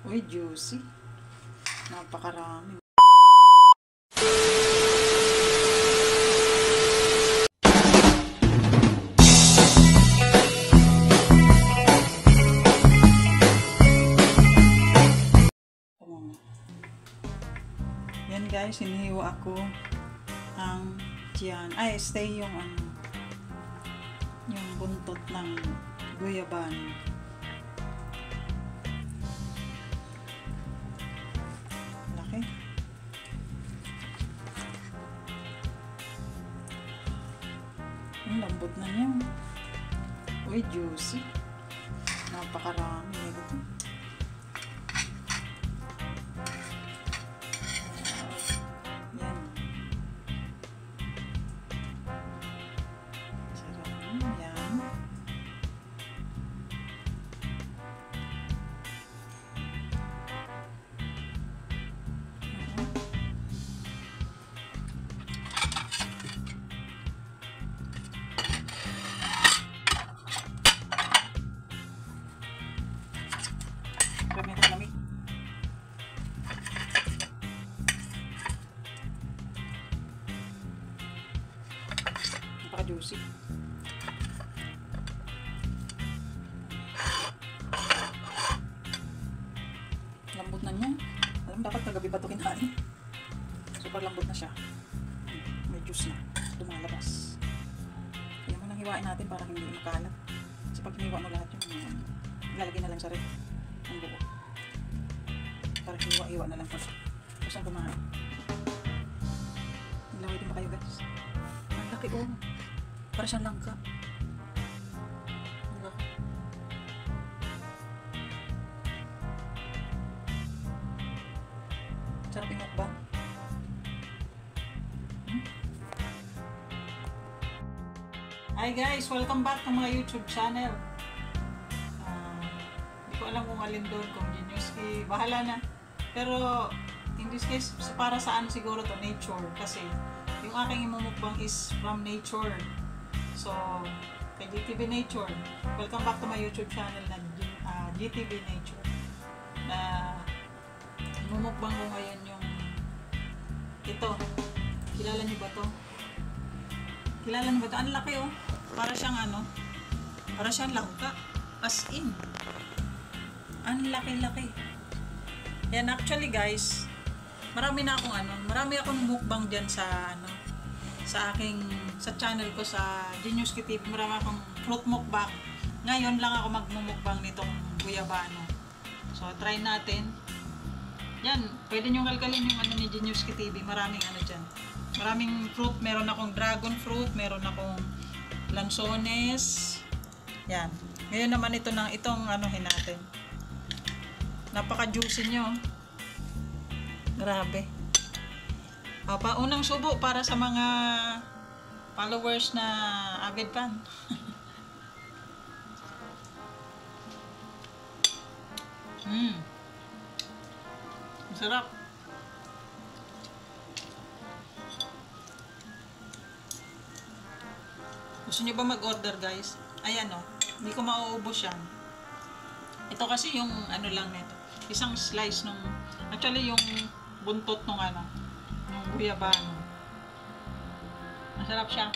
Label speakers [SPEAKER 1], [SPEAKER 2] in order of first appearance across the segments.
[SPEAKER 1] Uy, juicy. Napakarami. Yan guys, hinihiwa ako ang tiyan. Ay, stay yung yung buntot ng guyaban. Laki. Ang lambot na niya. Uy, juicy. Napakarami nito. Lamig. Napaka-juicy. Lambot na niya. Alam, dapat kagabi pa ito kinain. Super lambot na siya. May juice na. Lumalabas. Kaya mo nang hiwain natin para hindi makalat. Kasi pag hiniwa mo lahat yung ilalagay na lang sa ref. Ang buo. Para hiwa-hiwa na lang po. Tapos ang kumain. Nilaway din ba kayo guys? Ang laki oh. Para siyang langka. Ang laki. Sarap yung mukbang. Hi guys! Welcome back to my YouTube channel. Hindi ko alam kung alin doon, kung Geniuski, bahala na. Pero in this case, para saan siguro to, nature. Kasi yung aking imumukbang is from nature. So, kay GTV Nature. Welcome back to my YouTube channel na GTV Nature. Na imumukbang ko ngayon yung ito. Kilala niyo ba to? Kilala niyo ba to? Ang laki oh. Para siyang para siyang langka. As in. Ang laki-laki. Yan, actually guys, marami akong mukbang diyan sa sa channel ko sa Geniuski TV. Marami akong fruit mukbang. Ngayon lang ako magmumukbang nitong guyabano. So try natin. Yan, pwede niyo kalkalin yung ni Geniuski TV. Maraming diyan. Maraming fruit, meron akong dragon fruit, meron akong lansones. Yan. Ngayon naman itong natin. Napaka-juicy nyo. Grabe. Unang subo para sa mga followers na avid fan. Masarap. Gusto nyo ba mag-order guys? Ayan o. Hindi ko mauubos yan. Ito kasi yung lang nito. Isang slice nung, actually yung buntot nung nung guyabano. Masarap siya.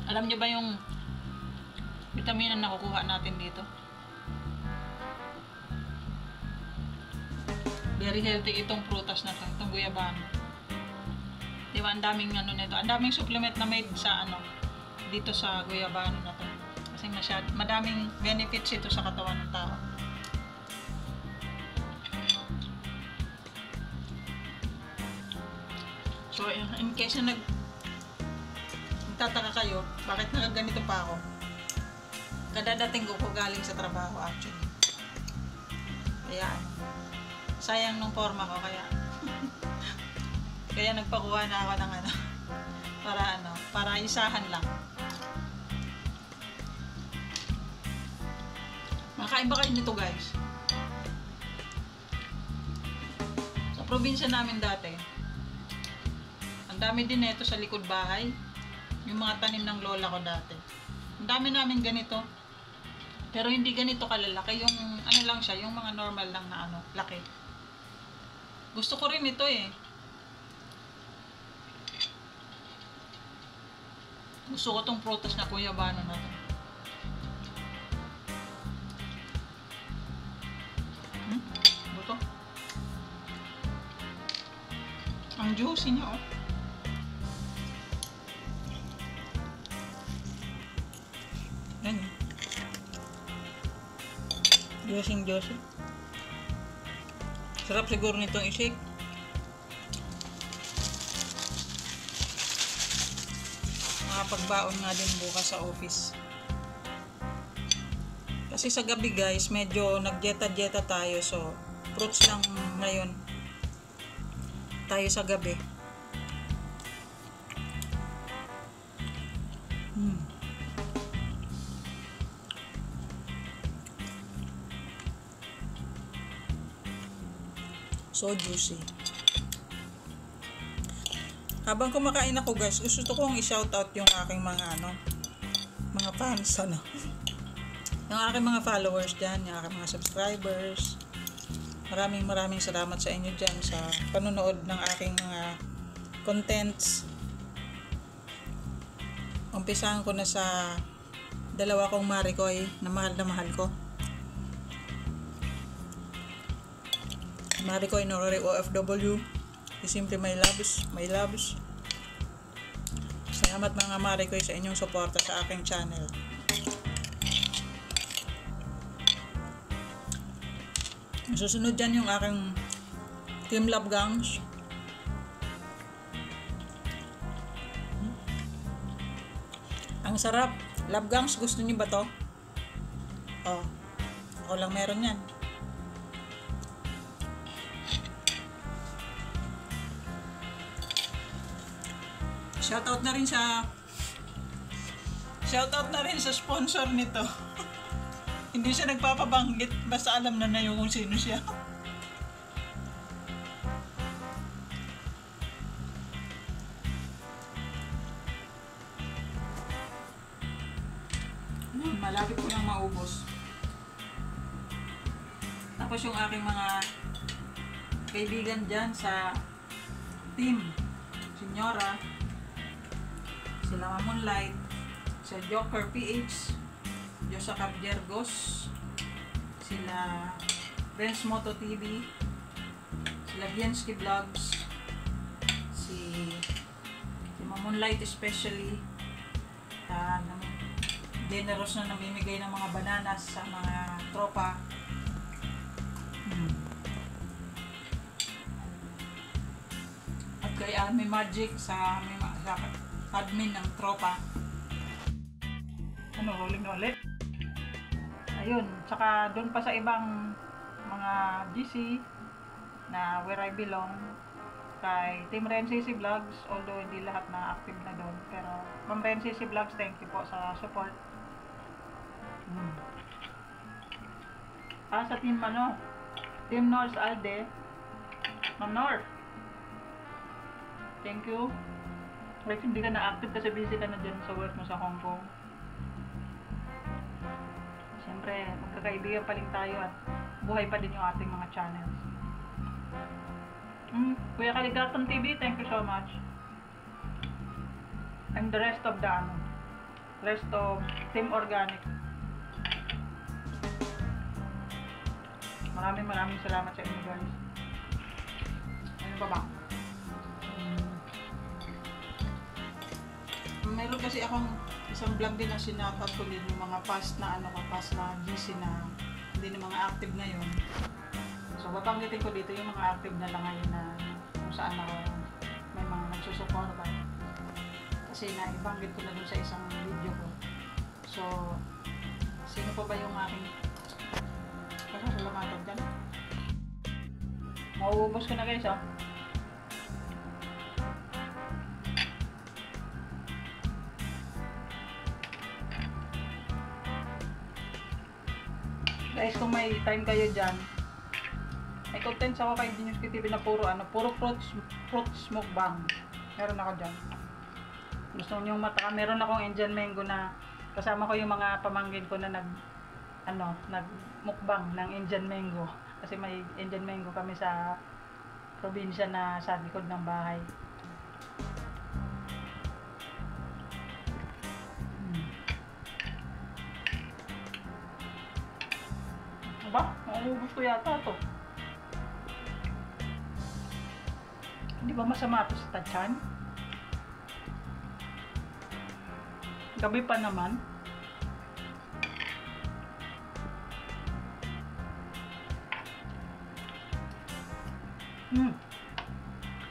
[SPEAKER 1] Alam niyo ba yung vitamina na nakukuha natin dito? Very healthy itong prutas na to, itong guyabano. Diba, ang daming nito. Ang daming supplement na made sa dito sa guyabano na to. Kasi madaming benefits ito sa katawan ng tao. So, in case na nagtataka kayo, bakit nakaganito pa ako? Kadadating ko galing sa trabaho actually. Kaya, sayang nung forma ko, kaya nagpakuha na ako ng para isahan lang. Makain ba kayo nito guys? Sa probinsya namin dati, ang dami din nito sa likod bahay. Yung mga tanim ng lola ko dati. Ang dami namin ganito. Pero hindi ganito kalalaki. Yung ano lang siya, yung mga normal lang na ano, laki. Gusto ko rin ito eh. Gusto ko tong prutas na guyabano na to. Buto. Ang juicy niya oh. Yan. Juicy. Sarap siguro nitong i-shake. Makapagbaon nga din bukas sa office. Kasi sa gabi guys, medyo nag-dieta tayo. So, fruits lang ngayon tayo sa gabi. So juicy. Habang kumakain ako guys, gusto kong i-shoutout yung aking mga mga fans yung aking mga followers dyan, yung aking mga subscribers. Maraming salamat sa inyo dyan sa panonood ng aking mga contents. Umpisahan ko na sa dalawa kong Maricoy na mahal ko. Maricoy Norore OFW. Simply my loves. Salamat mga Maricoy sa inyong suporta sa aking channel. Susunod dyan yung aking Team Love Gangs. Ang sarap. Love Gangs, gusto niyo ba to? Oh, ako lang meron yan. Shoutout na rin sa sponsor nito. Hindi siya nagpapabanggit, basta alam na yung kung sino siya. Malapit ko nang maubos. Tapos yung aking mga kaibigan dyan sa team Senyora, sila Moonlight, sa Joker PH, Josa Cabjergos, sila Renz Moto TV, sila Biensky Vlogs, si Moonlight especially, generous na namimigay ng mga bananas sa mga tropa. At kay Army Magic sa admin ng tropa. Rolling ulit. Ayun, tsaka doon pa sa ibang mga GC na where I belong, kay Team Rencc Vlogs, although hindi lahat na active na doon, pero Ma'am Rencc Vlogs, thank you po sa support. Sa Team North Alde, Ma'am North, thank you. Like hindi ka na active kasi busy ka na dyan sa work mo sa Hong Kong. Siyempre, magkakaibigan pa rin tayo at buhay pa din yung ating mga channels. Kuya Kaligatan TV, thank you so much. And the rest of Team Organic. Maraming salamat sa inyo guys. Ano pa ba? Meron kasi akong isang vlog din na sinakap ko din yung mga past na GC na hindi na mga active ngayon. So babanggitin ko dito yung mga active na lang ngayon na kung saan ako may mga nagsusuporta. Kasi naibanggit ko na dun sa isang video ko. So sino pa ba yung aking kasasalamatan dyan? Mauubos ko na guys Guys, kung may time kayo dyan, may contents ako kay Dinyuski TV na puro fruits mukbang. Meron ako dyan. Gusto nyo meron akong Indian mango na
[SPEAKER 2] Kasama ko yung mga pamangkin ko na nagmukbang ng Indian mango. Kasi may Indian mango kami sa probinsya na sa likod ng bahay. Aba, mauubos ko yata to. Hindi ba masama ito sa tiyan? Gabi pa naman.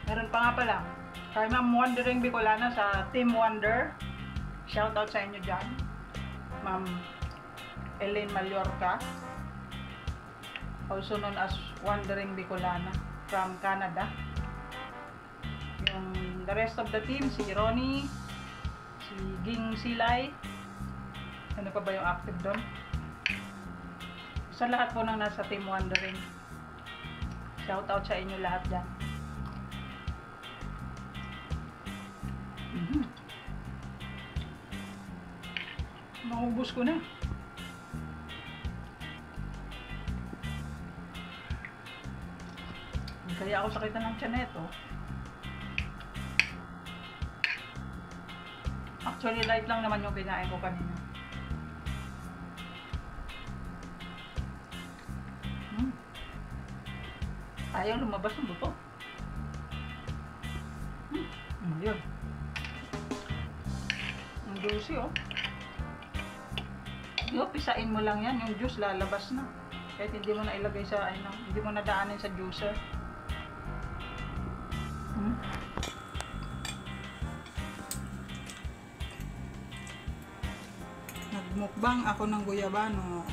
[SPEAKER 2] Meron pa nga pala. Kay Ma'am Wondering Bicolana sa Team Wonder. Shoutout sa inyo dyan. Ma'am Elaine Mallorca. Also known as Wondering Bicolana from Canada. Yung the rest of the team, si Ronnie, si Ging Silay. Ano pa ba yung active doon? Sa lahat po ng nasa Team Wondering. Shoutout sa inyo lahat dyan. Naubos ko na. Kaya ako sakitan ng tiyan nito. Actually, light lang naman yung kinain ko kanina. Ayaw lumabas yung buto. Ayun. Ang juicy, oh. Yo, pisain mo lang yan. Yung juice lalabas na. Kahit hindi mo na ilagay sa, hindi mo na daanin sa juicer.
[SPEAKER 1] Nagmukbang ako ng guyabano.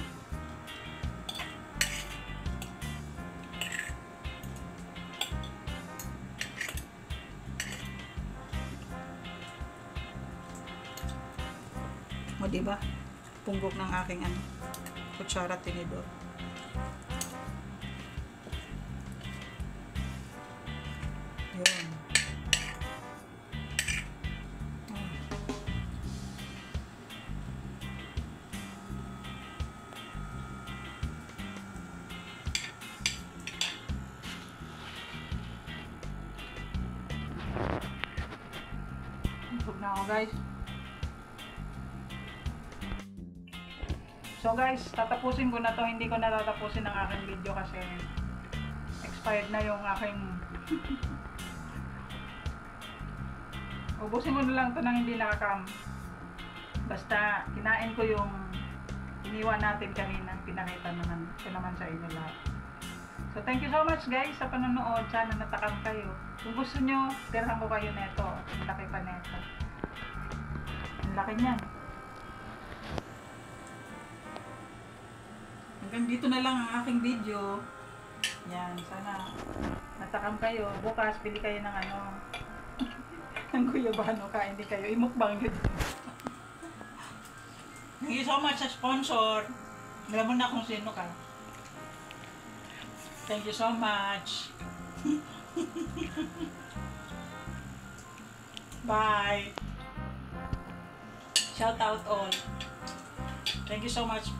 [SPEAKER 1] O diba? Punggok ng aking kutsara tinidor. Yun.
[SPEAKER 2] Busog na ako, guys. So guys, tatapusin ko na to. Hindi ko na tatapusin ang aking video kasi expired na yung aking ubusin ko na lang to nang hindi nakakam. Basta kinain ko yung iniwan natin kanina. Pinakita naman sa inyo lahat. So thank you so much guys sa panonood. Sana natakam kayo. Kung gusto nyo, tirhan ko kayo neto. Ang laki pa neto. Ang laki niyan.
[SPEAKER 1] Hanggang dito na lang ang aking video.
[SPEAKER 2] Yan, sana natakam kayo. Bukas, pili kayo ng ng guyabano. Kain din kayo. Imukbang yun.
[SPEAKER 1] Thank you so much sa sponsor. Alam mo na kung sino ka. Thank you so much. Bye. Shout out all. Thank you so much.